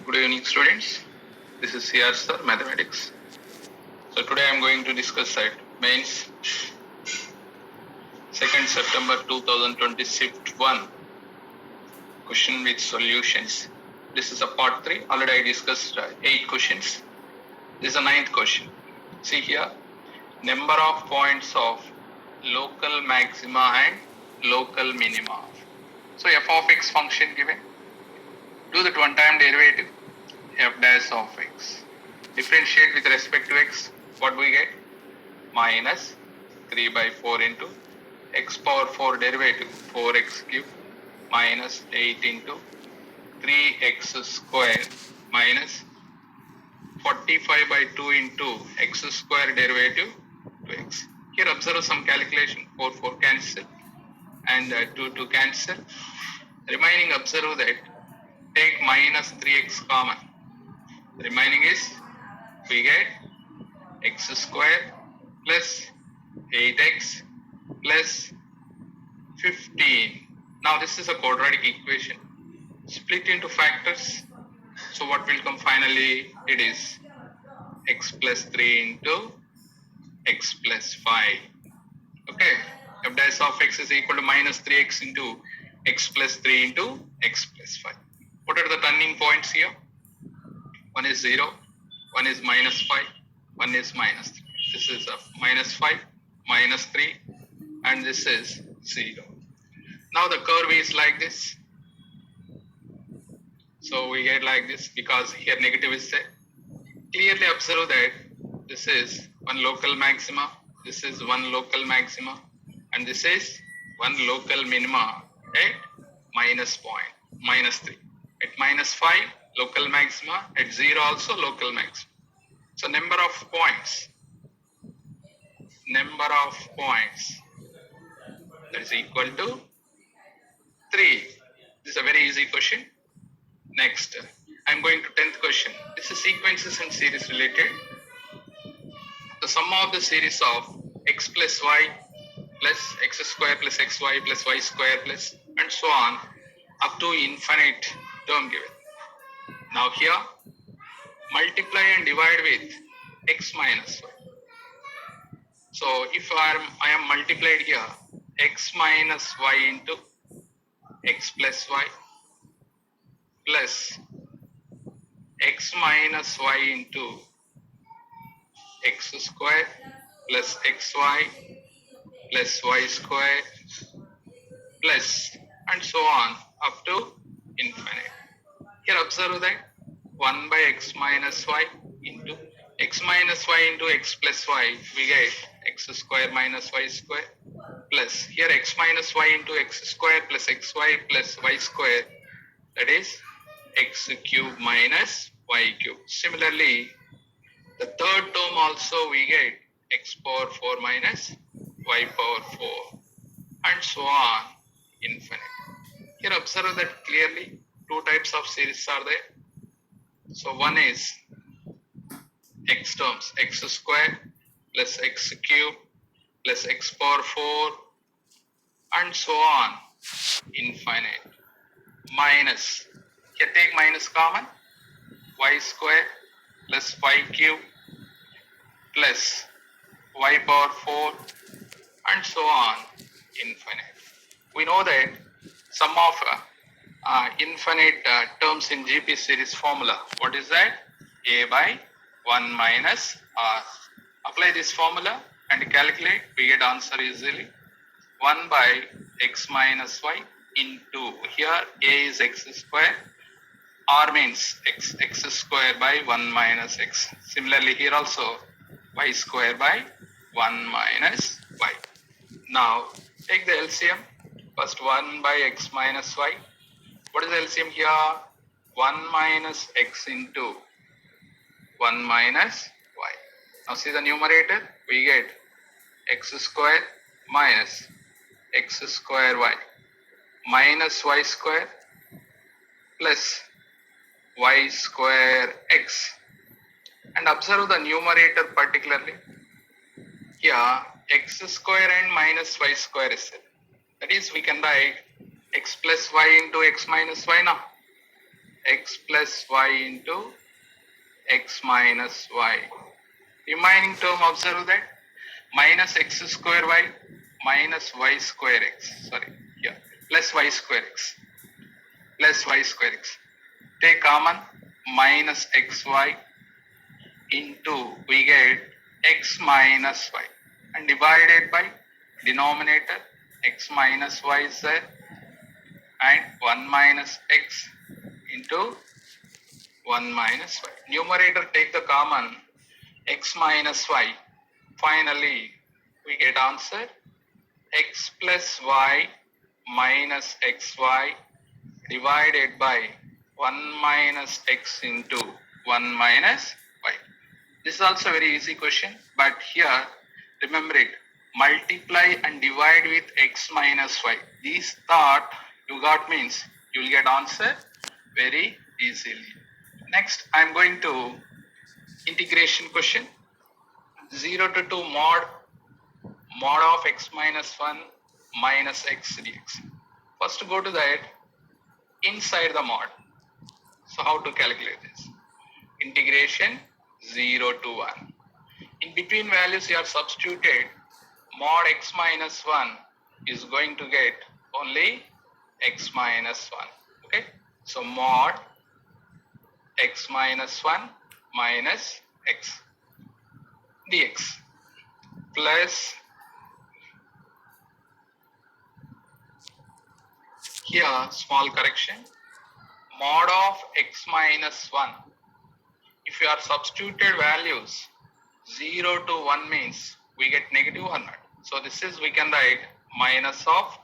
Good evening, students. This is CR Sir, Mathematics. So today I am going to discuss at mains 2nd September 2026 1 question with solutions. This is a part 3. Already I discussed 8 questions. This is the 9th question. See here, number of points of local maxima and local minima. So f of x function given. Do the one-time derivative f dash of x. Differentiate with respect to x. What we get? Minus 3 by 4 into x power 4 derivative 4x cube minus 8 into 3x square minus 45 by 2 into x square derivative 2x. Here observe some calculation. 4 cancel and 2 cancel. Remaining observe that take minus 3x common. Remaining is we get x square plus 8x plus 15. Now this is a quadratic equation. Split into factors. So what will come finally? It is x plus 3 into x plus 5. Okay. F dash of x is equal to minus 3x into x plus 3 into x plus 5. What are the turning points here? One is 0, one is minus 5, one is minus 3. This is a minus 5, minus 3, and this is 0. Now the curve is like this. So we get like this because here negative is there. Clearly observe that this is one local maxima, this is one local maxima, and this is one local minima at minus point, minus 3. At minus 5, local maxima, at 0 also local maxima. So number of points that is equal to 3. This is a very easy question. Next, I am going to 10th question. This is sequences and series related. The sum of the series of x plus y plus x square plus xy plus y square plus and so on up to infinite term given. Now here, multiply and divide with x minus y. So if I am multiplied here, x minus y into x plus y plus x minus y into x square plus xy plus y square plus and so on up to infinite. Here observe that 1 by x minus y into x minus y into x plus y, we get x square minus y square plus here x minus y into x square plus xy plus y square, that is x cube minus y cube. Similarly, the third term also we get x power 4 minus y power 4 and so on infinite. Here observe that clearly two types of series are there. So one is x terms, x square plus x cube plus x power 4 and so on infinite minus, here take minus common, y square plus y cube plus y power 4 and so on infinite. We know that sum of infinite terms in GP series formula. What is that? A by 1 minus r. Apply this formula and calculate. We get answer easily. 1 by x minus y into, here a is x square, r means x square by 1 minus x. Similarly here also y square by 1 minus y. Now take the LCM. First 1 by x minus y. What is the LCM here? 1 minus x into 1 minus y. Now see the numerator. We get x square minus x square y minus y square plus y square x. And observe the numerator particularly. Here x square and minus y square is there. That is, we can write x plus y into x minus y now. x plus y into x minus y. Remaining term, observe that minus x square y minus y square x. Sorry, here plus y square x plus y square x. Take common minus xy into we get x minus y and divided by denominator x minus y is there and 1 minus x into 1 minus y. Numerator take the common x minus y. Finally, we get answer x plus y minus xy divided by 1 minus x into 1 minus y. This is also a very easy question, but here remember it, multiply and divide with x minus y. This thought you got means you will get answer very easily. Next, I am going to integration question. 0 to 2 mod of x minus 1 minus x dx. First go to that inside the mod. So how to calculate this? Integration 0 to 1. In between values you are substituted mod x minus 1 is going to get only x minus 1. Okay. So mod x minus 1 minus x dx plus here small correction mod of x minus 1. If you are substituted values 0 to 1 means we get negative 100. So this is we can write minus of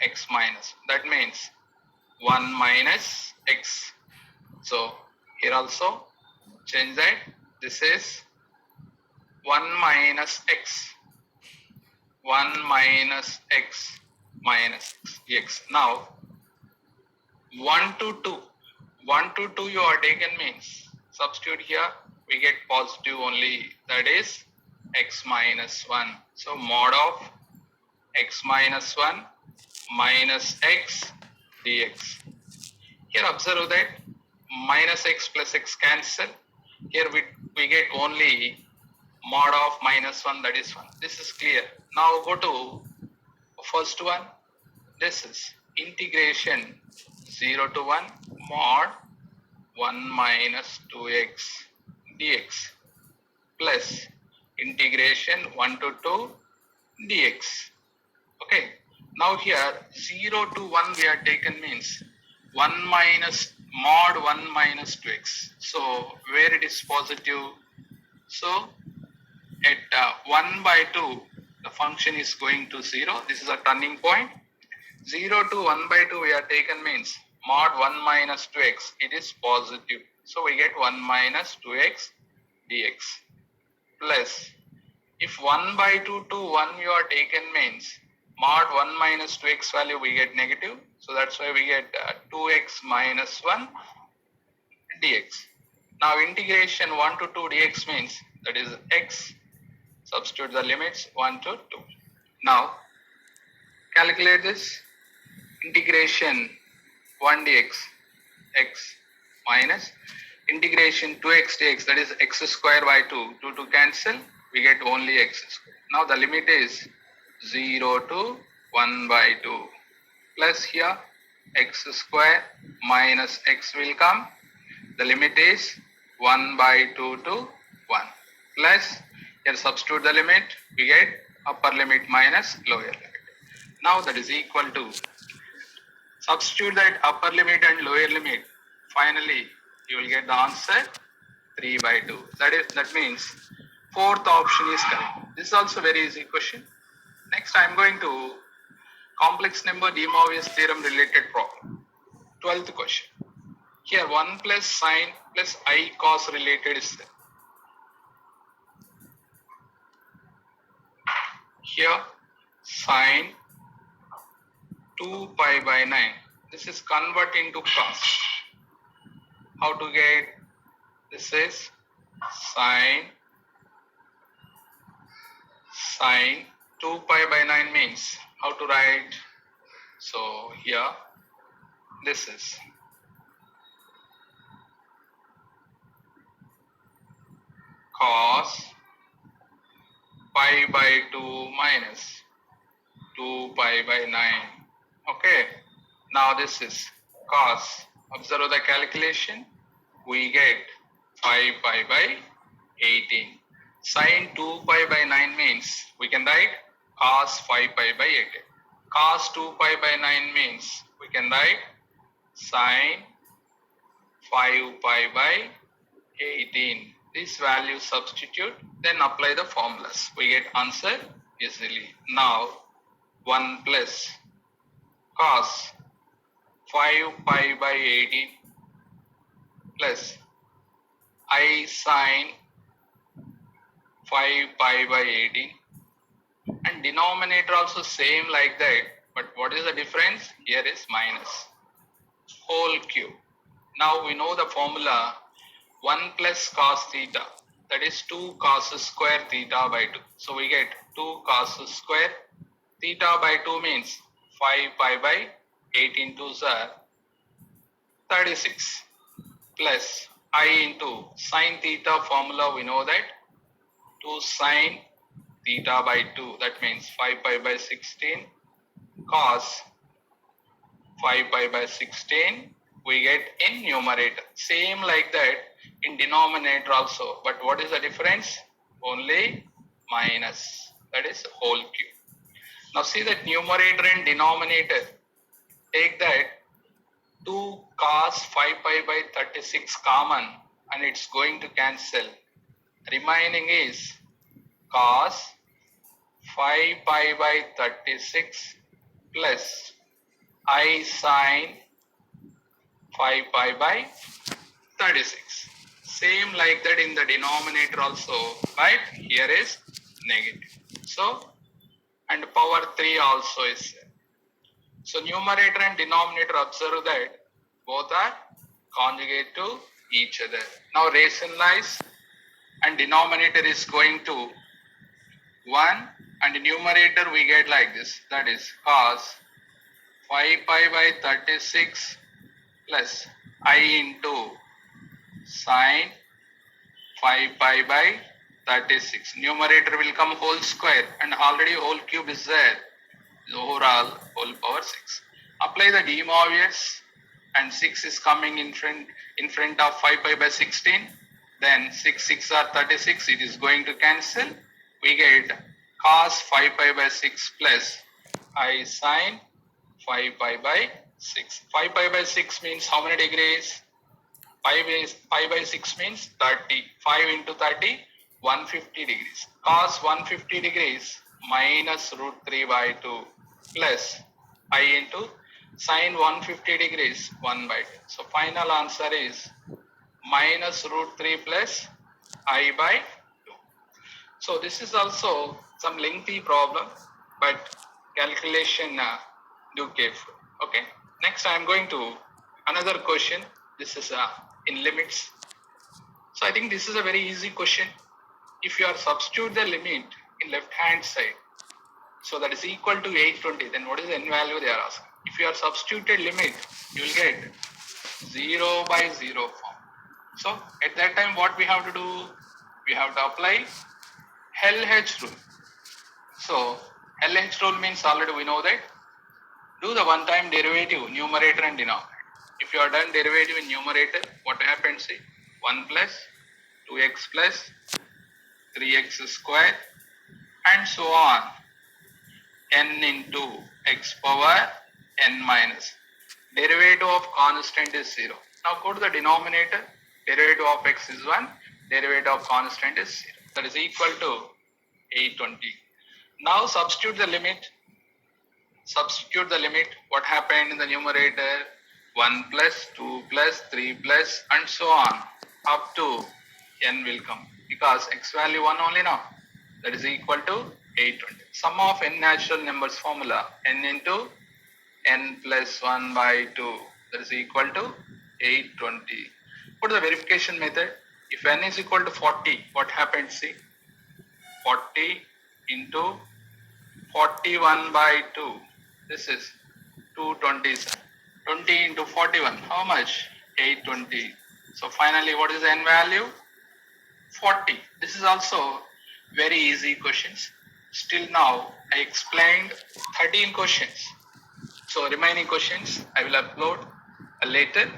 x minus. That means 1 minus x. So here also change that. This is 1 minus x. 1 minus x minus x dx. Now 1 to 2. 1 to 2 you are taken means substitute here we get positive only, that is x minus 1. So mod of x minus 1 minus x dx. Here observe that minus x plus x cancel. Here we get only mod of minus 1, that is 1. This is clear. Now go to first one. This is integration 0 to 1 mod 1 minus 2x dx plus integration 1 to 2 dx. Okay. Now here 0 to 1 we are taken means 1 minus mod 1 minus 2x. So where it is positive, so at 1 by 2 the function is going to 0. This is a turning point. 0 to 1 by 2 we are taken means mod 1 minus 2x, it is positive. So we get 1 minus 2x dx plus if 1 by 2 to 1 you are taken means mod 1 minus 2x value we get negative. So that's why we get 2x minus 1 dx. Now integration 1 to 2 dx means that is x. Substitute the limits 1 to 2. Now calculate this. Integration 1 dx x minus integration 2x dx, that is x square by 2. 2 to cancel, we get only x square. Now the limit is 0 to 1 by 2 plus here x square minus x will come. The limit is 1 by 2 to 1 plus here substitute the limit, we get upper limit minus lower limit. Now that is equal to, substitute that upper limit and lower limit. Finally, you will get the answer 3 by 2. That means fourth option is correct. This is also very easy question. Next, I am going to complex number de Moivre's theorem related problem. 12th question. Here 1 plus sine plus I cos related is there. Here sine 2 pi by 9. This is convert into cos. How to get? This is sine 2 pi by 9 means how to write? So here this is cos pi by 2 minus 2 pi by 9. Okay. Now this is cos. Observe the calculation. We get 5 pi by 18. Sin 2 pi by 9 means we can write cos 5 pi by 18. Cos 2 pi by 9 means we can write sin 5 pi by 18. This value substitute, then apply the formulas. We get answer easily. Now 1 plus cos 5 pi by 18 plus I sin 5 pi by 18, and denominator also same like that, but what is the difference? Here is minus whole cube. Now we know the formula 1 plus cos theta, that is 2 cos square theta by 2. So we get 2 cos square theta by 2 means 5 pi by 18 to 36 plus I into sin theta formula, we know that 2 sin theta by 2, that means 5 pi by 16 cos 5 pi by 16 we get in numerator. Same like that in denominator also, but what is the difference? Only minus, that is whole cube. Now see that numerator and denominator, take that 2 cos 5 pi by 36 common and it's going to cancel. Remaining is cos 5 pi by 36 plus I sin 5 pi by 36. Same like that in the denominator also, right? Here is negative. So, and power 3 also is there. So numerator and denominator, observe that both are conjugate to each other. Now rationalize, and denominator is going to 1 and numerator we get like this, that is cos 5 pi by 36 plus I into sin 5 pi by 36. Numerator will come whole square and already whole cube is there. Overall whole power 6. Apply the de Moivre's and 6 is coming in front of 5 pi by 16. Then 6 are 36. It is going to cancel. We get cos 5 pi by 6 plus I sin 5 pi by 6. 5 pi by 6 means how many degrees? 5 by 6 means 30. 5 into 30, 150 degrees. Cos 150 degrees minus root 3 by 2 plus I into sin 150 degrees 1 by 2. So final answer is minus root 3 plus I by 2. So this is also some lengthy problem, but calculation do careful. Okay. Next I am going to another question. This is in limits. So I think this is a very easy question. If you are substitute the limit in left hand side, so that is equal to 820, then what is the n value they are asking? If you are substituted limit, you will get 0 by 0 form. So at that time what we have to do? We have to apply LH rule. So LH rule means already we know that. Do the one time derivative, numerator and denominator. If you are done derivative in numerator, what happens? See, 1 plus 2x plus 3x square and so on, n into x power n minus. Derivative of constant is 0. Now go to the denominator. Derivative of x is 1. Derivative of constant is 0. That is equal to 820. Now substitute the limit. Substitute the limit. What happened in the numerator? 1 plus 2 plus 3 plus and so on up to n will come, because x value 1 only now. That is equal to 820. Sum of n natural numbers formula, n into n plus 1 by 2, that is equal to 820. Put the verification method. If n is equal to 40, what happens? See, 40 into 41 by 2, this is 227. 20 into 41, how much? 820. So finally what is the n value? 40. This is also very easy questions. Still now I explained 13 questions. So remaining questions I will upload later.